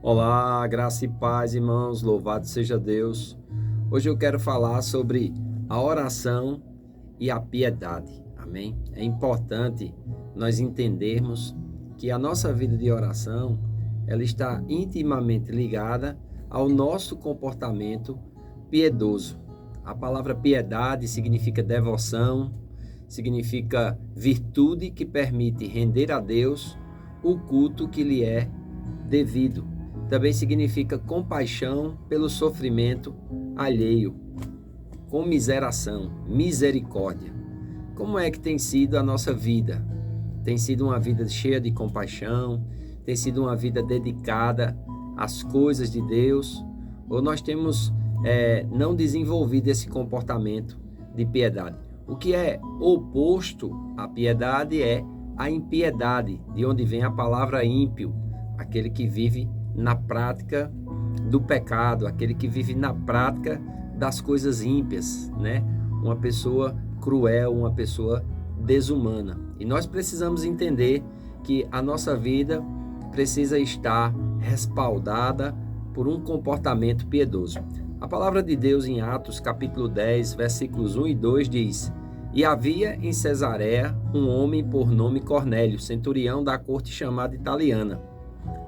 Olá, graça e paz, irmãos, louvado seja Deus. Hoje eu quero falar sobre a oração e a piedade, amém? É importante nós entendermos que a nossa vida de oração, ela está intimamente ligada ao nosso comportamento piedoso. A palavra piedade significa devoção, significa virtude que permite render a Deus o culto que lhe é devido. Também significa compaixão pelo sofrimento alheio, comiseração, misericórdia. Como é que tem sido a nossa vida? Tem sido uma vida cheia de compaixão? Tem sido uma vida dedicada às coisas de Deus? Ou nós temos não desenvolvido esse comportamento de piedade? O que é oposto à piedade é a impiedade, de onde vem a palavra ímpio, aquele que vive na prática do pecado, aquele que vive na prática das coisas ímpias, né? Uma pessoa cruel, uma pessoa desumana. E nós precisamos entender que a nossa vida precisa estar respaldada por um comportamento piedoso. A palavra de Deus em Atos, capítulo 10, versículos 1 e 2 diz: E havia em Cesareia um homem por nome Cornélio, centurião da corte chamada italiana,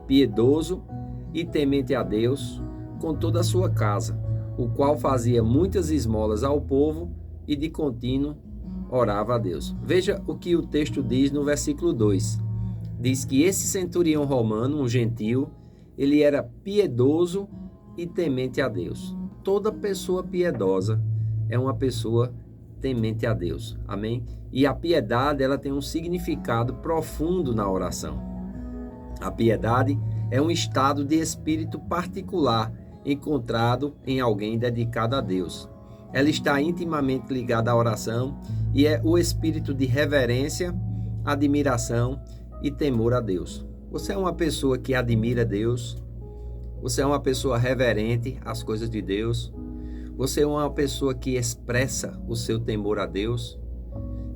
piedoso e temente a Deus com toda a sua casa, o qual fazia muitas esmolas ao povo e de contínuo orava a Deus. Veja o que o texto diz no versículo 2. Diz que esse centurião romano, um gentil, ele era piedoso e temente a Deus. Toda pessoa piedosa é uma pessoa temente a Deus. Amém? E a piedade, ela tem um significado profundo na oração. A piedade é um estado de espírito particular encontrado em alguém dedicado a Deus. Ela está intimamente ligada à oração e é o espírito de reverência, admiração e temor a Deus. Você é uma pessoa que admira Deus? Você é uma pessoa reverente às coisas de Deus? Você é uma pessoa que expressa o seu temor a Deus?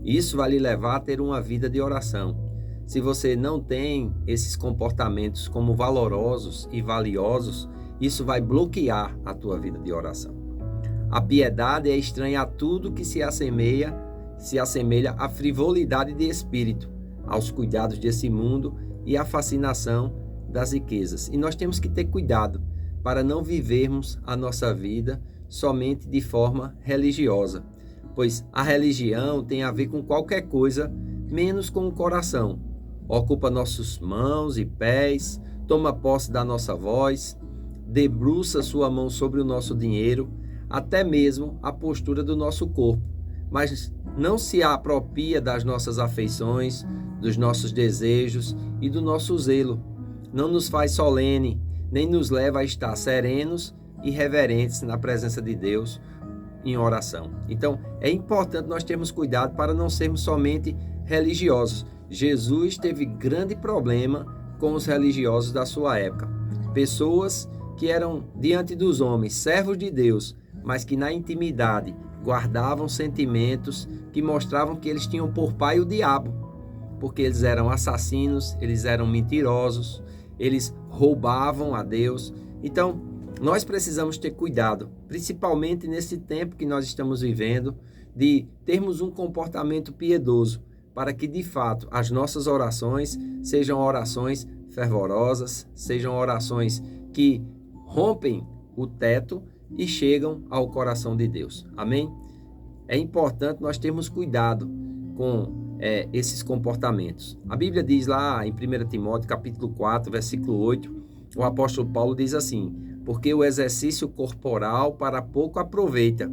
Isso vai lhe levar a ter uma vida de oração. Se você não tem esses comportamentos como valorosos e valiosos, isso vai bloquear a tua vida de oração. A piedade é estranha a tudo que se assemelha à frivolidade de espírito, aos cuidados desse mundo e à fascinação das riquezas. E nós temos que ter cuidado para não vivermos a nossa vida somente de forma religiosa, pois a religião tem a ver com qualquer coisa menos com o coração. Ocupa nossas mãos e pés, toma posse da nossa voz, debruça sua mão sobre o nosso dinheiro, até mesmo a postura do nosso corpo, mas não se apropria das nossas afeições, dos nossos desejos e do nosso zelo. Não nos faz solene, nem nos leva a estar serenos e reverentes na presença de Deus em oração. Então, é importante nós termos cuidado para não sermos somente religiosos. Jesus teve grande problema com os religiosos da sua época. Pessoas que eram diante dos homens, servos de Deus, mas que na intimidade guardavam sentimentos que mostravam que eles tinham por pai o diabo, porque eles eram assassinos, eles eram mentirosos, eles roubavam a Deus. Então, nós precisamos ter cuidado, principalmente nesse tempo que nós estamos vivendo, de termos um comportamento piedoso, para que, de fato, as nossas orações sejam orações fervorosas, sejam orações que rompem o teto e chegam ao coração de Deus. Amém? É importante nós termos cuidado com esses comportamentos. A Bíblia diz lá em 1 Timóteo, capítulo 4, versículo 8, o apóstolo Paulo diz assim: porque o exercício corporal para pouco aproveita,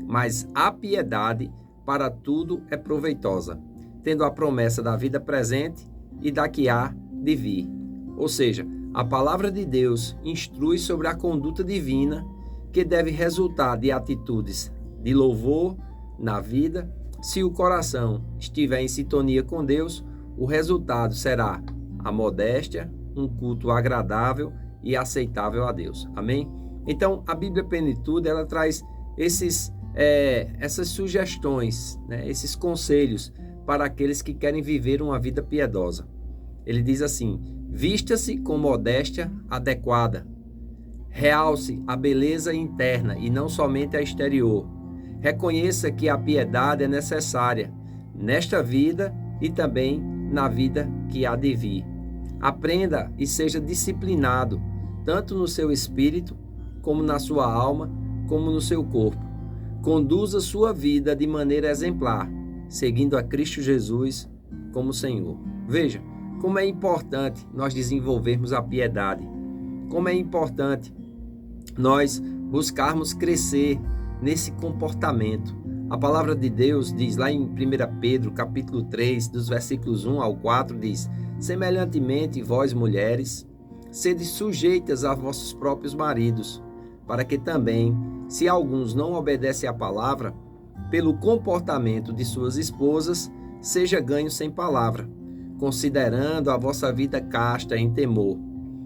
mas a piedade para tudo é proveitosa, tendo a promessa da vida presente e da que há de vir. Ou seja, a palavra de Deus instrui sobre a conduta divina que deve resultar de atitudes de louvor na vida. Se o coração estiver em sintonia com Deus, o resultado será a modéstia, um culto agradável e aceitável a Deus. Amém? Então, a Bíblia Plenitude, ela traz essas sugestões, né, esses conselhos para aqueles que querem viver uma vida piedosa. Ele diz assim: Vista-se com modéstia adequada. Realce a beleza interna e não somente a exterior. Reconheça que a piedade é necessária nesta vida e também na vida que há de vir. Aprenda e seja disciplinado, tanto no seu espírito, como na sua alma, como no seu corpo. Conduza sua vida de maneira exemplar, seguindo a Cristo Jesus como Senhor. Veja como é importante nós desenvolvermos a piedade, como é importante nós buscarmos crescer nesse comportamento. A palavra de Deus diz lá em 1 Pedro, capítulo 3, dos versículos 1 ao 4, diz: semelhantemente, vós mulheres, sede sujeitas a vossos próprios maridos, para que também, se alguns não obedecem à palavra, pelo comportamento de suas esposas, seja ganho sem palavra, considerando a vossa vida casta em temor.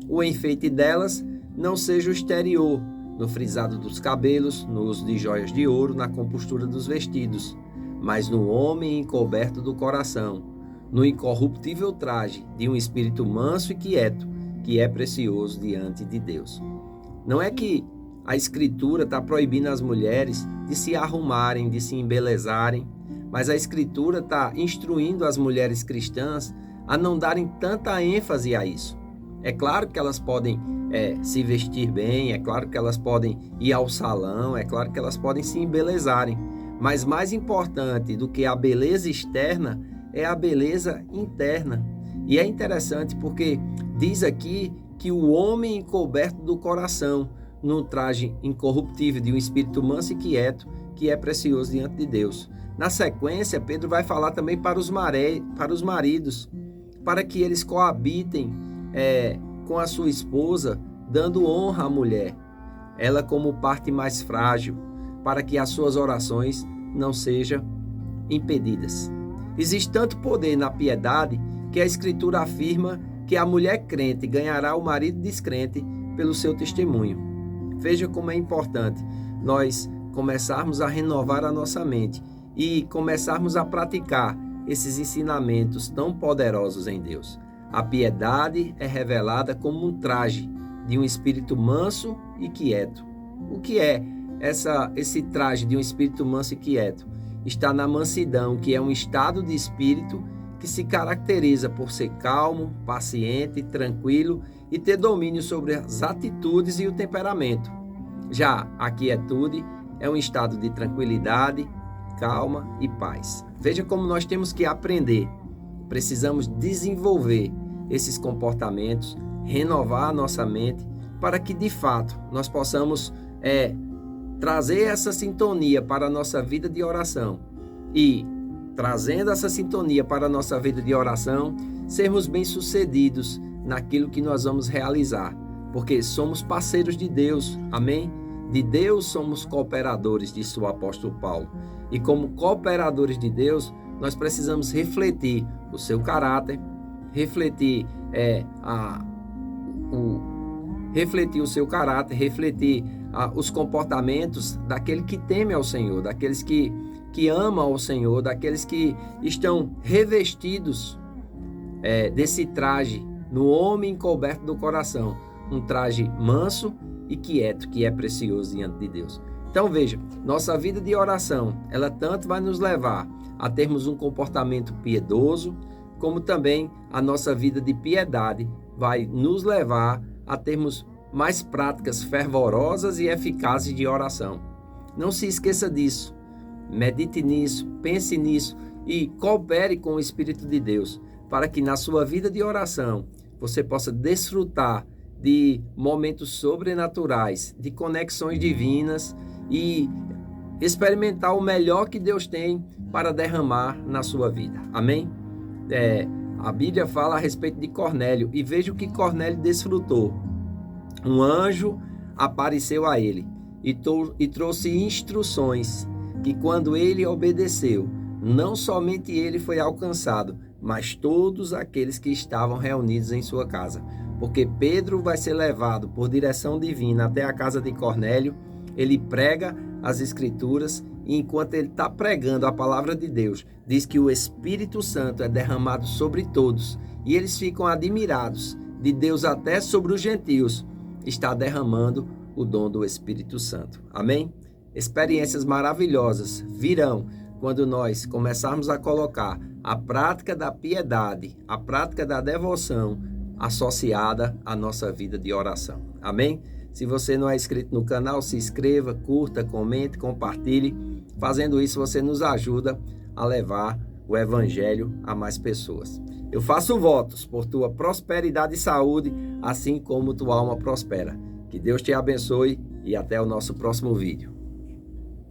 O enfeite delas não seja o exterior, no frisado dos cabelos, no uso de joias de ouro, na compostura dos vestidos, mas no homem encoberto do coração, no incorruptível traje de um espírito manso e quieto, que é precioso diante de Deus. Não é que a Escritura está proibindo as mulheres de se arrumarem, de se embelezarem, mas a Escritura está instruindo as mulheres cristãs a não darem tanta ênfase a isso. É claro que elas podem se vestir bem, é claro que elas podem ir ao salão, é claro que elas podem se embelezarem, mas mais importante do que a beleza externa é a beleza interna. E é interessante porque diz aqui que o homem encoberto do coração, num traje incorruptível de um espírito manso e quieto, que é precioso diante de Deus. Na sequência, Pedro vai falar também para os maridos, para que eles coabitem com a sua esposa, dando honra à mulher, ela como parte mais frágil, para que as suas orações não sejam impedidas. Existe tanto poder na piedade que a Escritura afirma que a mulher crente ganhará o marido descrente pelo seu testemunho. Veja como é importante nós começarmos a renovar a nossa mente e começarmos a praticar esses ensinamentos tão poderosos em Deus. A piedade é revelada como um traje de um espírito manso e quieto. O que é esse traje de um espírito manso e quieto? Está na mansidão, que é um estado de espírito que se caracteriza por ser calmo, paciente, tranquilo e ter domínio sobre as atitudes e o temperamento. Já a quietude é um estado de tranquilidade, calma e paz. Veja como nós temos que aprender. Precisamos desenvolver esses comportamentos, renovar a nossa mente, para que de fato nós possamos trazer essa sintonia para a nossa vida de oração e, trazendo essa sintonia para a nossa vida de oração, sermos bem-sucedidos naquilo que nós vamos realizar, porque somos parceiros de Deus, amém? De Deus somos cooperadores, disse o apóstolo Paulo. E como cooperadores de Deus, nós precisamos refletir o seu caráter, refletir o seu caráter, refletir os comportamentos daquele que teme ao Senhor, daqueles que amam ao Senhor, daqueles que estão revestidos desse traje no homem encoberto do coração, um traje manso e quieto, que é precioso diante de Deus. Então veja, nossa vida de oração, ela tanto vai nos levar a termos um comportamento piedoso, como também a nossa vida de piedade vai nos levar a termos mais práticas fervorosas e eficazes de oração. Não se esqueça disso, medite nisso, pense nisso e coopere com o Espírito de Deus, para que na sua vida de oração você possa desfrutar de momentos sobrenaturais, de conexões divinas e experimentar o melhor que Deus tem para derramar na sua vida. Amém? A Bíblia fala a respeito de Cornélio e veja o que Cornélio desfrutou. Um anjo apareceu a ele e trouxe instruções que, quando ele obedeceu, não somente ele foi alcançado, mas todos aqueles que estavam reunidos em sua casa. Porque Pedro vai ser levado por direção divina até a casa de Cornélio, ele prega as Escrituras e enquanto ele está pregando a palavra de Deus, diz que o Espírito Santo é derramado sobre todos e eles ficam admirados de Deus até sobre os gentios está derramando o dom do Espírito Santo. Amém? Experiências maravilhosas virão quando nós começarmos a colocar a prática da piedade, a prática da devoção associada à nossa vida de oração. Amém? Se você não é inscrito no canal, se inscreva, curta, comente, compartilhe. Fazendo isso, você nos ajuda a levar o Evangelho a mais pessoas. Eu faço votos por tua prosperidade e saúde, assim como tua alma prospera. Que Deus te abençoe e até o nosso próximo vídeo.